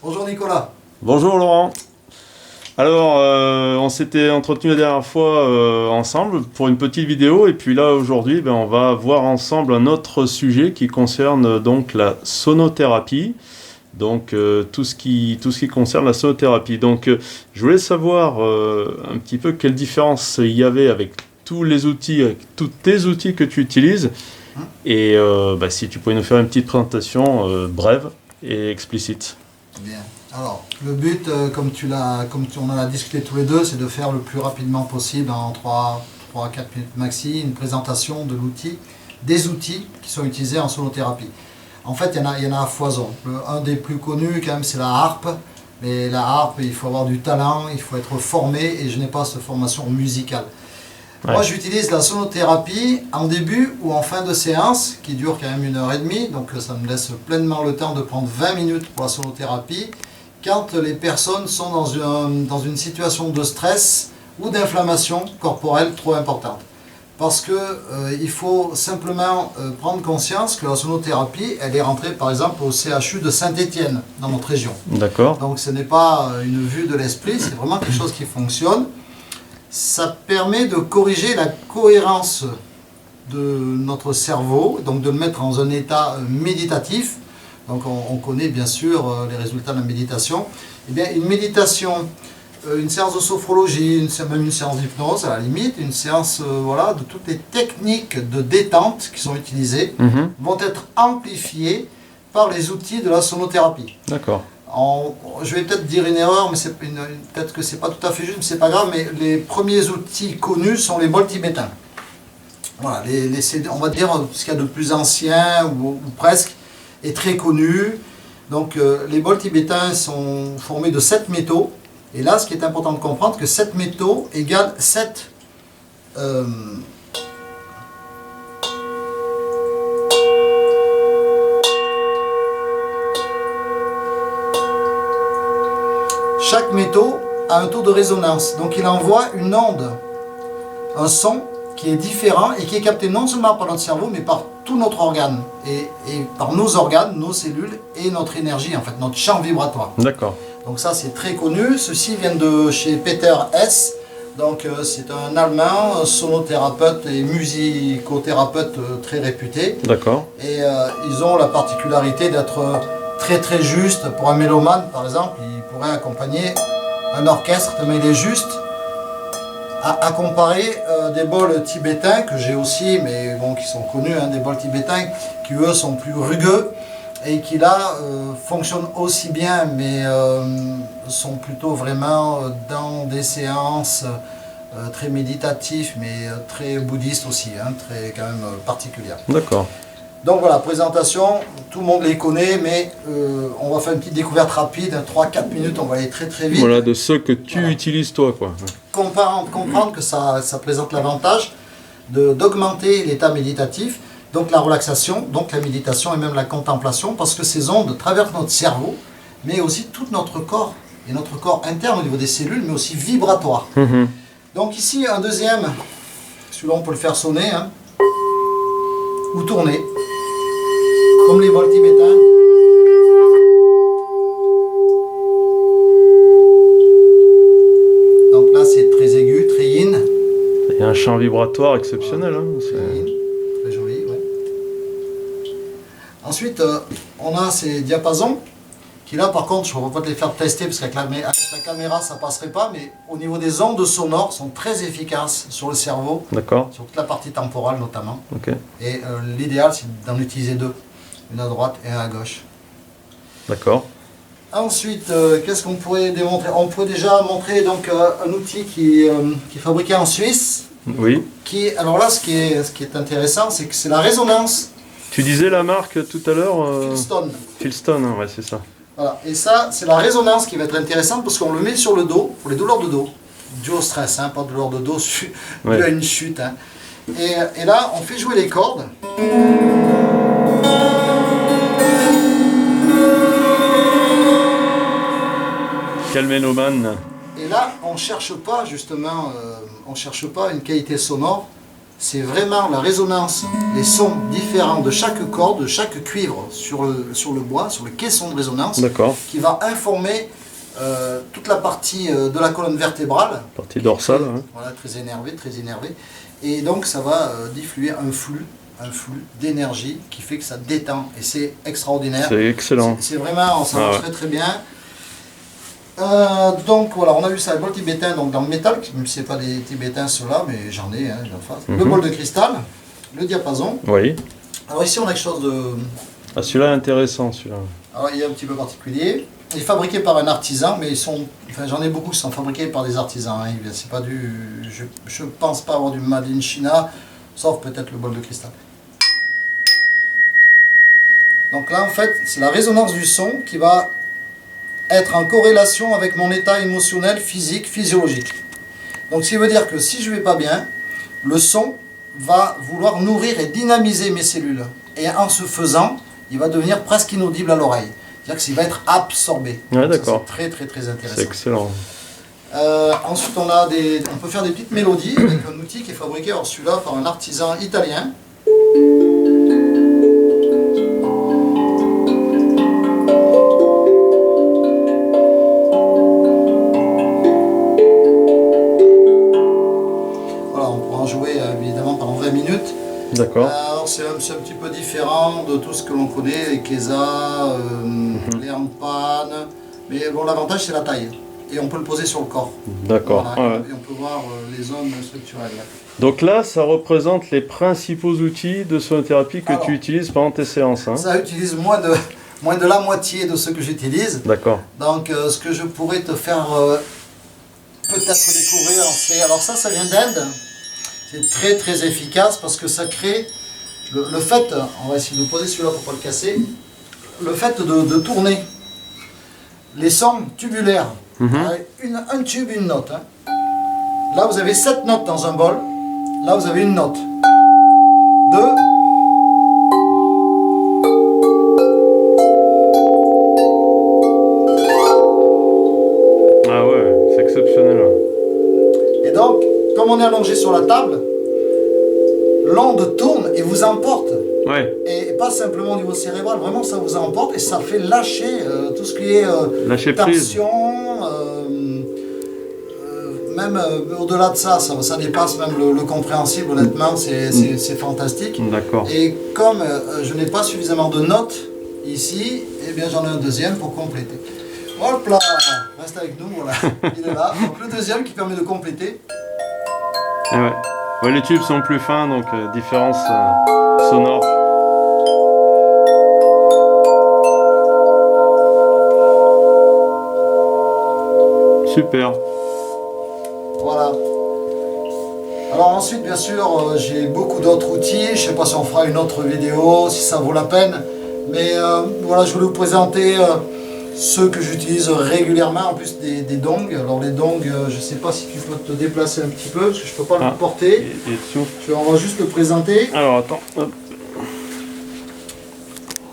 Bonjour Nicolas. Bonjour Laurent. Alors, on s'était entretenu la dernière fois ensemble pour une petite vidéo et puis là aujourd'hui, on va voir ensemble un autre sujet qui concerne donc la sonothérapie. Donc tout ce qui concerne la sonothérapie. Donc je voulais savoir un petit peu quelle différence il y avait avec tous les outils, avec tous tes outils que tu utilises et si tu pouvais nous faire une petite présentation brève et explicite. Bien. Alors, le but, on en a discuté tous les deux, c'est de faire le plus rapidement possible, en 3 à 4 minutes maxi, une présentation de l'outil, des outils qui sont utilisés en sonothérapie. En fait, il y en a à foison. Un des plus connus, quand même, c'est la harpe. Mais la harpe, il faut avoir du talent, il faut être formé, et je n'ai pas cette formation musicale. Ouais. Moi, j'utilise la sonothérapie en début ou en fin de séance, qui dure quand même 1h30, donc ça me laisse pleinement le temps de prendre 20 minutes pour la sonothérapie, quand les personnes sont dans une situation de stress ou d'inflammation corporelle trop importante. Parce que il faut simplement prendre conscience que la sonothérapie, elle est rentrée par exemple au CHU de Saint-Étienne, dans notre région. D'accord. Donc ce n'est pas une vue de l'esprit, c'est vraiment quelque chose qui fonctionne. Ça permet de corriger la cohérence de notre cerveau, donc de le mettre dans un état méditatif. Donc on connaît bien sûr les résultats de la méditation. Eh bien, une méditation, une séance de sophrologie, même une séance d'hypnose à la limite, une séance de toutes les techniques de détente qui sont utilisées vont être amplifiées par les outils de la sonothérapie. D'accord. Je vais peut-être dire une erreur, mais peut-être que c'est pas tout à fait juste, mais c'est pas grave, mais les premiers outils connus sont les bols tibétains. Voilà, on va dire ce qu'il y a de plus ancien ou presque, est très connu. Donc les bols tibétains sont formés de 7 métaux. Et là, ce qui est important de comprendre, que 7 métaux égale 7 chaque métaux a un taux de résonance. Donc il envoie une onde, un son qui est différent et qui est capté non seulement par notre cerveau, mais par tout notre organe. Et par nos organes, nos cellules et notre énergie, en fait, notre champ vibratoire. D'accord. Donc ça, c'est très connu. Ceci vient de chez Peter Hess. Donc c'est un Allemand, un sonothérapeute et musicothérapeute très réputé. D'accord. Et ils ont la particularité d'être très très juste. Pour un mélomane, par exemple, il pourrait accompagner un orchestre, mais il est juste à comparer des bols tibétains que j'ai aussi, mais bon, qui sont connus, des bols tibétains qui eux sont plus rugueux et qui là fonctionnent aussi bien, mais sont plutôt vraiment dans des séances très méditatives, mais très bouddhistes aussi, très quand même particulières. D'accord. Donc voilà, présentation, tout le monde les connaît, mais on va faire une petite découverte rapide, 3-4 minutes, on va aller très très vite. Voilà, de ceux que tu utilises toi, quoi. Comprendre que ça présente l'avantage d'augmenter l'état méditatif, donc la relaxation, donc la méditation et même la contemplation, parce que ces ondes traversent notre cerveau, mais aussi tout notre corps, et notre corps interne au niveau des cellules, mais aussi vibratoire. Donc ici, un deuxième, celui-là on peut le faire sonner, ou tourner, comme les bols tibétains. Donc là c'est très aigu, très yin. Il y a un champ vibratoire exceptionnel. Très joli, ouais. Ensuite, on a ces diapasons, qui là par contre, je ne vais pas te les faire tester, parce qu'avec la caméra ça ne passerait pas, mais au niveau des ondes sonores, sont très efficaces sur le cerveau. D'accord. Sur toute la partie temporale notamment. Ok. Et l'idéal c'est d'en utiliser 2, une à droite et une à gauche. D'accord. Ensuite, qu'est-ce qu'on pourrait démontrer? On pourrait déjà montrer donc, un outil qui est fabriqué en Suisse. Oui. Alors là, ce qui est intéressant, c'est que c'est la résonance. Tu disais la marque tout à l'heure Philstone. Philstone, ouais, c'est ça. Voilà. Et ça, c'est la résonance qui va être intéressante parce qu'on le met sur le dos, pour les douleurs de dos, dû au stress, pas de douleur de dos dû à une chute. Et là, on fait jouer les cordes. Quel mélomane. Et là, on cherche pas justement, on cherche pas une qualité sonore, c'est vraiment la résonance, les sons différents de chaque corde, de chaque cuivre sur le bois, sur le caisson de résonance, qui va informer toute la partie de la colonne vertébrale. Partie dorsale. Hein. Voilà, très énervé, très énervé. Et donc ça va diffluer un flux d'énergie qui fait que ça détend. Et c'est extraordinaire. C'est excellent. C'est vraiment, ça marche très très bien. Donc voilà, on a vu ça, le bol tibétain donc dans le métal, même si ce n'est pas des tibétains ceux-là, mais j'en ai en face. Le bol de cristal, le diapason. Oui. Alors ici on a quelque chose de... Ah, celui-là est intéressant, celui-là. Alors il est un petit peu particulier. Il est fabriqué par un artisan, mais ils sont... Enfin j'en ai beaucoup qui sont fabriqués par des artisans. Hein. C'est pas du... Je pense pas avoir du Made in China, sauf peut-être le bol de cristal. Donc là en fait, c'est la résonance du son qui va être en corrélation avec mon état émotionnel, physique, physiologique. Donc ce qui veut dire que si je ne vais pas bien, le son va vouloir nourrir et dynamiser mes cellules. Et en ce faisant, il va devenir presque inaudible à l'oreille. C'est-à-dire qu'il va être absorbé. Ouais, d'accord. C'est très très très intéressant. C'est excellent. Ensuite on peut faire des petites mélodies avec un outil qui est fabriqué, alors celui-là par un artisan italien. D'accord. Alors c'est un petit peu différent de tout ce que l'on connaît, les Kesa, les Ampan, mais bon l'avantage c'est la taille et on peut le poser sur le corps. D'accord. Voilà, et on peut voir les zones structurelles. Donc là ça représente les principaux outils de sonothérapie que tu utilises pendant tes séances. Hein. Ça utilise moins de la moitié de ce que j'utilise. D'accord. Donc ce que je pourrais te faire peut-être découvrir, c'est... Alors ça vient d'Inde. C'est très très efficace parce que ça crée le fait, on va essayer de poser celui-là pour ne pas le casser, le fait de tourner les sons tubulaires, un tube, une note. Hein. Là vous avez 7 notes dans un bol, là vous avez une note. 2, ah ouais, c'est exceptionnel. et donc, comme on est allongé sur la table, l'onde tourne et vous emporte. Ouais. Et pas simplement au niveau cérébral, vraiment ça vous emporte et ça fait lâcher tout ce qui est tension, même au-delà de ça, ça dépasse même le compréhensible, honnêtement, c'est fantastique. D'accord. Et comme je n'ai pas suffisamment de notes ici, eh bien j'en ai un deuxième pour compléter. Hop là, reste avec nous, voilà, il est là. Donc le deuxième qui permet de compléter. Et ouais. Ouais, les tubes sont plus fins, donc différence sonore. Super. Voilà. Alors ensuite, bien sûr, j'ai beaucoup d'autres outils. Je ne sais pas si on fera une autre vidéo, si ça vaut la peine. Mais voilà, je voulais vous présenter ceux que j'utilise régulièrement, en plus des dongs. Alors les dongs, je ne sais pas si tu peux te déplacer un petit peu, parce que je ne peux pas le porter. On va juste le présenter. Alors attends. Hop.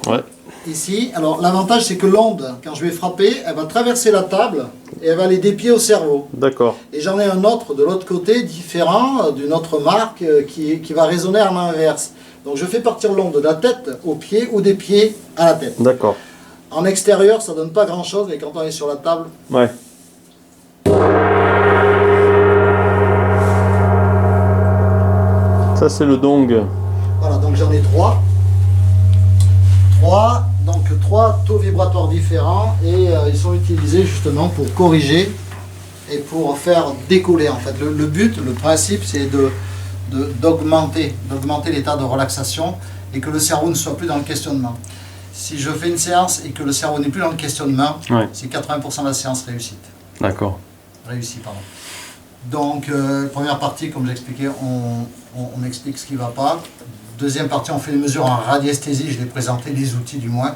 Ouais. Ici, alors l'avantage c'est que l'onde, quand je vais frapper, elle va traverser la table et elle va aller des pieds au cerveau. D'accord. Et j'en ai un autre de l'autre côté, différent, d'une autre marque, qui va résonner à l'inverse. Donc je fais partir l'onde de la tête aux pieds ou des pieds à la tête. D'accord. En extérieur, ça donne pas grand chose, mais quand on est sur la table... Ouais. Ça c'est le dong. Voilà, donc j'en ai 3. Donc 3 taux vibratoires différents et ils sont utilisés justement pour corriger et pour faire décoller en fait. Le but, le principe c'est d'augmenter l'état de relaxation et que le cerveau ne soit plus dans le questionnement. Si je fais une séance et que le cerveau n'est plus dans le questionnement, c'est 80% de la séance réussite. D'accord. Réussie, pardon. Donc, première partie, comme j'expliquais, on explique ce qui ne va pas. Deuxième partie, on fait les mesures en radiesthésie, je l'ai présenté, les outils du moins.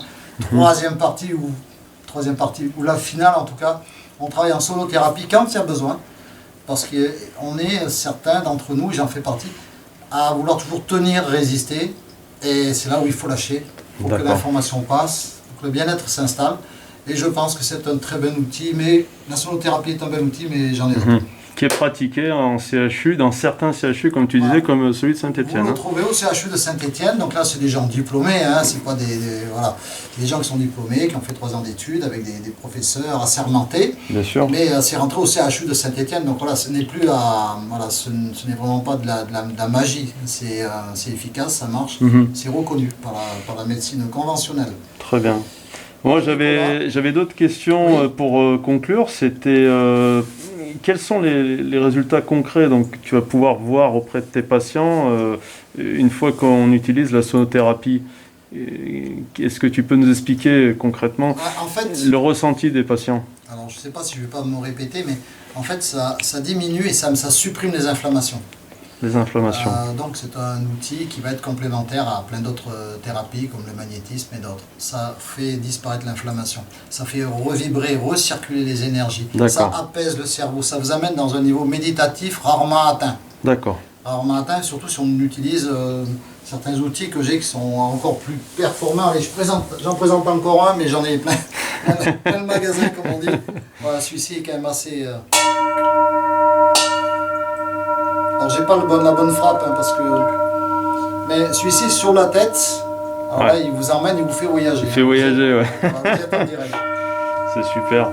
Troisième partie, ou la finale en tout cas, on travaille en sonothérapie quand il y a besoin. Parce qu'on est certains d'entre nous, j'en fais partie, à vouloir toujours tenir, résister. Et c'est là où il faut lâcher, pour que l'information passe, pour que le bien-être s'installe. Et je pense que c'est un très bon outil, mais la sonothérapie est un bel outil, mais j'en ai d'autres. qui est pratiqué en CHU, dans certains CHU, comme tu disais, Voilà. comme celui de Vous Saint-Étienne. le trouvez au CHU de Saint-Étienne, donc là c'est des gens diplômés, hein, c'est pas voilà, des gens qui sont diplômés, qui ont fait 3 ans d'études avec des professeurs assermentés, Bien sûr. mais c'est rentré au CHU de Saint-Étienne, donc voilà, ce n'est plus voilà, ce n'est vraiment pas de la magie, c'est efficace, ça marche, Mhm. c'est reconnu par la médecine conventionnelle. Très bien. Moi, j'avais d'autres questions Oui. pour conclure. C'était quels sont les résultats concrets donc, que tu vas pouvoir voir auprès de tes patients une fois qu'on utilise la sonothérapie? Est-ce que tu peux nous expliquer concrètement En fait, le ressenti des patients? alors je ne sais pas si je vais pas me répéter, mais en fait ça diminue et ça supprime les inflammations. Les inflammations. Donc c'est un outil qui va être complémentaire à plein d'autres thérapies comme le magnétisme et d'autres. Ça fait disparaître l'inflammation, ça fait revibrer, recirculer les énergies, ça apaise le cerveau, ça vous amène dans un niveau méditatif rarement atteint. D'accord. Rarement atteint, surtout si on utilise certains outils que j'ai qui sont encore plus performants. Et j'en présente encore un, mais j'en ai plein, plein le magasin comme on dit. Voilà, celui-ci est quand même assez... Alors j'ai pas la bonne frappe hein, parce que... Mais celui-ci sur la tête, alors là il vous emmène, il vous fait voyager. Il fait voyager, ouais. Voilà, vous êtes en direct. C'est super.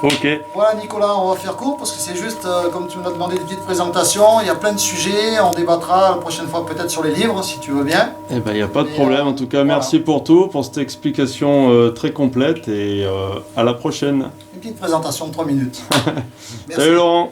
Ok. Voilà Nicolas, on va faire court parce que c'est juste, comme tu m'as demandé, une petite présentation. Il y a plein de sujets, on débattra la prochaine fois peut-être sur les livres si tu veux bien. Eh ben, il n'y a pas de problème. En tout cas, merci pour tout, pour cette explication très complète et à la prochaine. Une petite présentation de 3 minutes. Merci. Salut Laurent.